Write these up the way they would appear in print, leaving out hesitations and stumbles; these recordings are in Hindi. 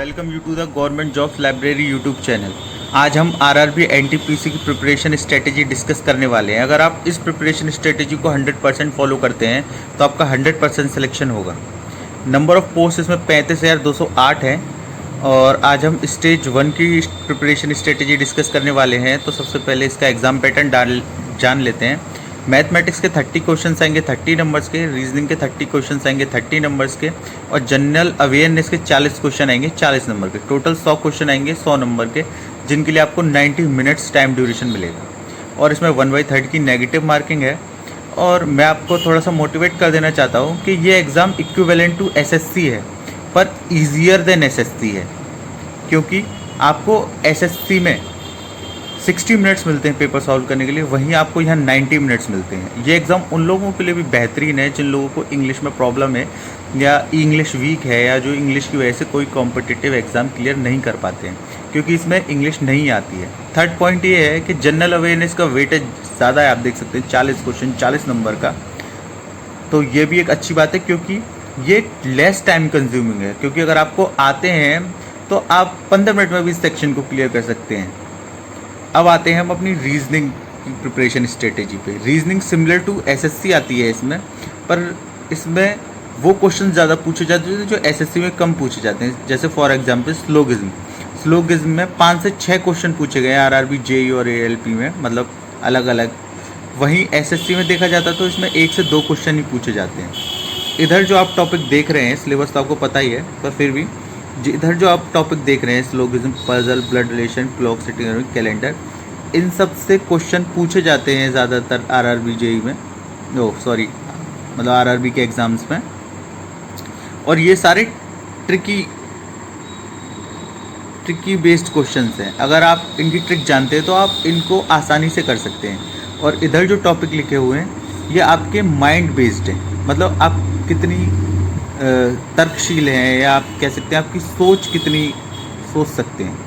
Welcome you to the government jobs library YouTube channel. आज हम आरआरबी एनटीपीसी की प्रिपरेशन स्ट्रेटेजी डिस्कस करने वाले हैं। अगर आप इस प्रिपरेशन स्ट्रेटेजी को 100% फॉलो करते हैं तो आपका 100% सिलेक्शन होगा। नंबर ऑफ पोस्ट इसमें 35,208 है और आज हम स्टेज 1 की प्रिपरेशन स्ट्रेटेजी डिस्कस करने वाले हैं। तो सबसे पहले इसका एग्ज़ाम पैटर्न जान लेते हैं। मैथमेटिक्स के 30 क्वेश्चन आएंगे 30 नंबर्स के, रीजनिंग के 30 क्वेश्चन आएंगे 30 नंबर्स के और जनरल अवेयरनेस के 40 क्वेश्चन आएंगे 40 नंबर के। टोटल 100 क्वेश्चन आएंगे 100 नंबर के, जिनके लिए आपको 90 मिनट्स टाइम ड्यूरेशन मिलेगा। और इसमें 1/3 की नेगेटिव मार्किंग है। और मैं आपको थोड़ा सा मोटिवेट कर देना चाहता हूँ कि ये एग्ज़ाम इक्विवेलेंट टू एसएससी है, पर ईजियर देन एसएससी है, क्योंकि आपको एसएससी में 60 मिनट्स मिलते हैं पेपर सॉल्व करने के लिए, वहीं आपको यहाँ 90 मिनट्स मिलते हैं। ये एग्ज़ाम उन लोगों के लिए भी बेहतरीन है जिन लोगों को इंग्लिश में प्रॉब्लम है या इंग्लिश वीक है, या जो इंग्लिश की वजह से कोई कॉम्पिटिटिव एग्ज़ाम क्लियर नहीं कर पाते हैं, क्योंकि इसमें इंग्लिश नहीं आती है। थर्ड पॉइंट ये है कि जनरल अवेयरनेस का वेटेज ज़्यादा है, आप देख सकते हैं 40 क्वेश्चन 40 नंबर का। तो ये भी एक अच्छी बात है, क्योंकि ये लेस टाइम कंज्यूमिंग है, क्योंकि अगर आपको आते हैं तो आप 15 मिनट में भी इस सेक्शन को क्लियर कर सकते हैं। अब आते हैं हम अपनी रीजनिंग की प्रिपरेशन स्ट्रेटेजी पे। रीजनिंग सिमिलर टू एसएससी आती है इसमें, पर इसमें वो क्वेश्चन ज़्यादा पूछे जाते हैं जो एसएससी में कम पूछे जाते हैं। जैसे फॉर एग्जांपल स्लोगिज्म में 5 से 6 क्वेश्चन पूछे गए आरआरबी जेई और एएलपी में, मतलब अलग अलग। वहीं एसएससी में देखा जाता तो इसमें 1 से 2 क्वेश्चन ही पूछे जाते हैं। इधर जो आप टॉपिक देख रहे हैं, सिलेबस तो आपको पता ही है, पर फिर भी इधर जो आप टॉपिक देख रहे हैं, syllogism, puzzle, blood relation, clock sitting, calendar, इन सब से क्वेश्चन पूछे जाते हैं ज़्यादातर आरआरबी जेई में, मतलब आरआरबी के एग्ज़ाम्स में। और ये सारे ट्रिकी बेस्ड क्वेश्चंस हैं। अगर आप इनकी ट्रिक जानते हैं तो आप इनको आसानी से कर सकते हैं। और इधर जो टॉपिक लिखे हुए हैं ये आपके माइंड बेस्ड हैं, मतलब आप कितनी तर्कशील हैं, या आप कह सकते हैं आपकी सोच कितनी सोच सकते हैं।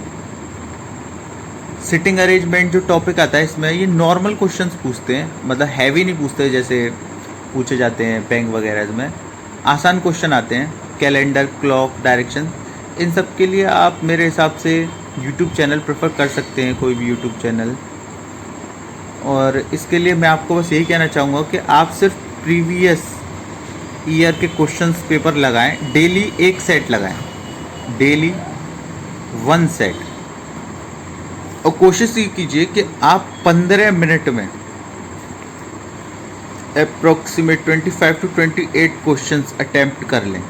सिटिंग अरेंजमेंट जो टॉपिक आता है इसमें ये नॉर्मल क्वेश्चंस पूछते हैं, मतलब हैवी नहीं पूछते जैसे पूछे जाते हैं बैंक वगैरह में। आसान क्वेश्चन आते हैं। कैलेंडर, क्लॉक, डायरेक्शन, इन सब के लिए आप मेरे हिसाब से यूट्यूब चैनल प्रेफर कर सकते हैं, कोई भी यूट्यूब चैनल। और इसके लिए मैं आपको बस यही कहना चाहूँगा कि आप सिर्फ प्रीवियस ईयर के क्वेश्चंस पेपर लगाएं, डेली 1 सेट लगाएं, डेली 1 सेट। और कोशिश ये कीजिए कि आप 15 मिनट में अप्रोक्सीमेट 25 to 28 क्वेश्चंस अटेम्प्ट कर लें।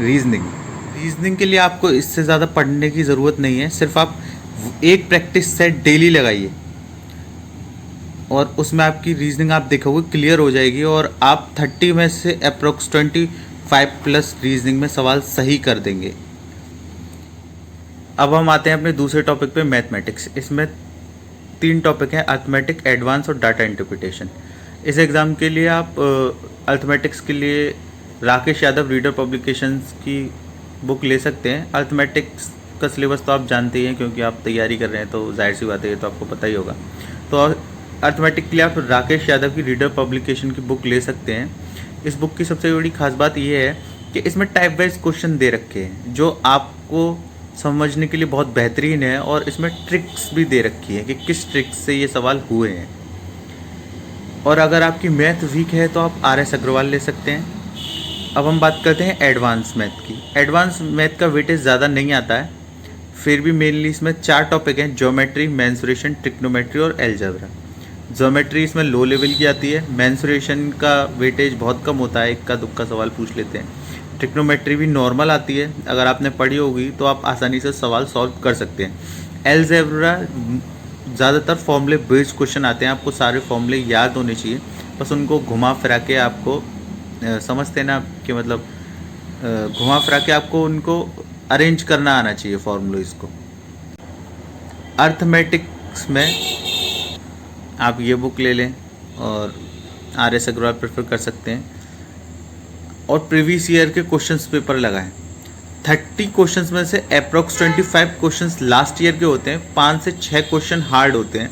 रीजनिंग के लिए आपको इससे ज़्यादा पढ़ने की ज़रूरत नहीं है, सिर्फ आप एक प्रैक्टिस सेट डेली लगाइए और उसमें आपकी रीजनिंग आप देखोगे क्लियर हो जाएगी, और आप 30 में से अप्रोक्स 25+ रीजनिंग में सवाल सही कर देंगे। अब हम आते हैं अपने दूसरे टॉपिक पे, मैथमेटिक्स। इसमें 3 टॉपिक हैं, अर्थमेटिक, एडवांस और डाटा इंटरप्रिटेशन। इस एग्ज़ाम के लिए आप अर्थमेटिक्स के लिए राकेश यादव रीडर पब्लिकेशंस की बुक ले सकते हैं। अर्थमेटिक्स का सिलेबस तो आप जानते ही हैं, क्योंकि आप तैयारी कर रहे हैं तो जाहिर सी बात है, तो आपको पता ही होगा। तो अर्थमेटिक के लिए आप राकेश यादव की रीडर पब्लिकेशन की बुक ले सकते हैं। इस बुक की सबसे बड़ी खास बात यह है कि इसमें टाइप वाइज क्वेश्चन दे रखे हैं, जो आपको समझने के लिए बहुत बेहतरीन है। और इसमें ट्रिक्स भी दे रखी है कि किस ट्रिक्स से ये सवाल हुए हैं। और अगर आपकी मैथ वीक है तो आप RS अग्रवाल ले सकते हैं। अब हम बात करते हैं एडवांस मैथ की। एडवांस मैथ का वेटेज ज़्यादा नहीं आता है, फिर भी मेनली इसमें 4 टॉपिक हैं, ज्योमेट्री, मेंसुरेशन, ट्रिग्नोमेट्री और अलजेब्रा। ज्योमेट्री इसमें लो लेवल की आती है। मेंसुरेशन का वेटेज बहुत कम होता है, इक्का दुक्का सवाल पूछ लेते हैं। ट्रिग्नोमेट्री भी नॉर्मल आती है, अगर आपने पढ़ी होगी तो आप आसानी से सवाल सॉल्व कर सकते हैं। अलजेब्रा ज़्यादातर फॉर्मूले बेस्ड क्वेश्चन आते हैं, आपको सारे फॉर्मूले याद होने चाहिए, बस उनको घुमा फिरा के आपको समझते हैं ना, कि मतलब घुमा फिरा के आपको उनको अरेंज करना आना चाहिए फॉर्मूलेज को। अर्थमेटिक्स में आप ये बुक ले लें और RS अग्रवाल प्रेफर कर सकते हैं। और प्रीवियस ईयर के क्वेश्चंस पेपर लगाएं। 30 क्वेश्चंस में से अप्रोक्स 25 क्वेश्चंस लास्ट ईयर के होते हैं, 5 से 6 क्वेश्चन हार्ड होते हैं।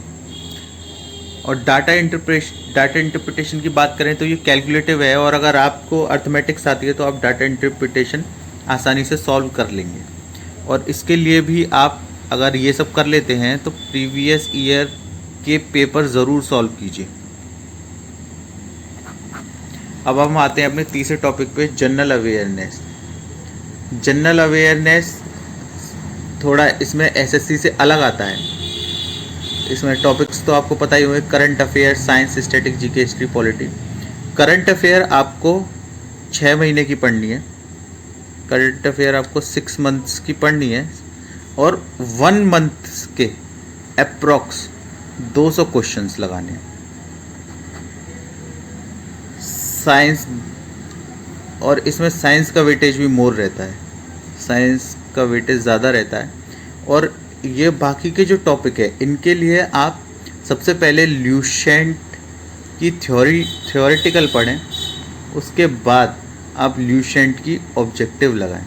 और डाटा इंटरप्रिटेशन की बात करें तो ये कैलकुलेटिव है, और अगर आपको अर्थमेटिक्स आती है तो आप डाटा इंटरप्रिटेशन आसानी से सॉल्व कर लेंगे। और इसके लिए भी आप अगर ये सब कर लेते हैं तो प्रीवियस ईयर के पेपर ज़रूर सॉल्व कीजिए। अब हम आते हैं अपने तीसरे टॉपिक पे, जनरल अवेयरनेस। जनरल अवेयरनेस थोड़ा इसमें एसएससी से अलग आता है। इसमें टॉपिक्स तो आपको पता ही होंगे, current affair, science, static, GK, history, polity. Current affair आपको 6 महीने की पढ़नी है। करंट अफेयर आपको 6 मंथ्स की पढ़नी है और 1 मंथ के अप्रॉक्स 200 क्वेश्चंस लगाने हैं। साइंस, और इसमें साइंस का वेटेज भी मोर रहता है, साइंस का वेटेज ज़्यादा रहता है। और ये बाकी के जो टॉपिक है इनके लिए आप सबसे पहले ल्यूसेंट की थ्योरेटिकल पढ़ें, उसके बाद आप ल्यूसेंट की ऑब्जेक्टिव लगाएं।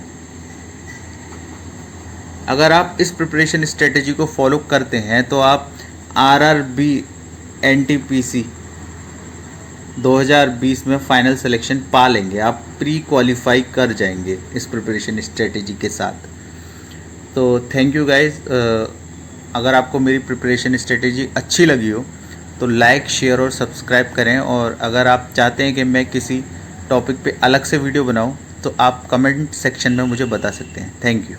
अगर आप इस प्रिपरेशन स्ट्रेटेजी को फॉलो करते हैं तो आप आरआरबी एनटीपीसी 2020 में फाइनल सिलेक्शन पा लेंगे। आप प्री क्वालिफाई कर जाएंगे इस प्रिपरेशन स्ट्रेटेजी के साथ। तो थैंक यू गाइस। अगर आपको मेरी प्रिपरेशन स्ट्रेटेजी अच्छी लगी हो तो लाइक, शेयर और सब्सक्राइब करें। और अगर आप चाहते हैं कि मैं किसी टॉपिक पे अलग से वीडियो बनाऊं तो आप कमेंट सेक्शन में मुझे बता सकते हैं। Thank you.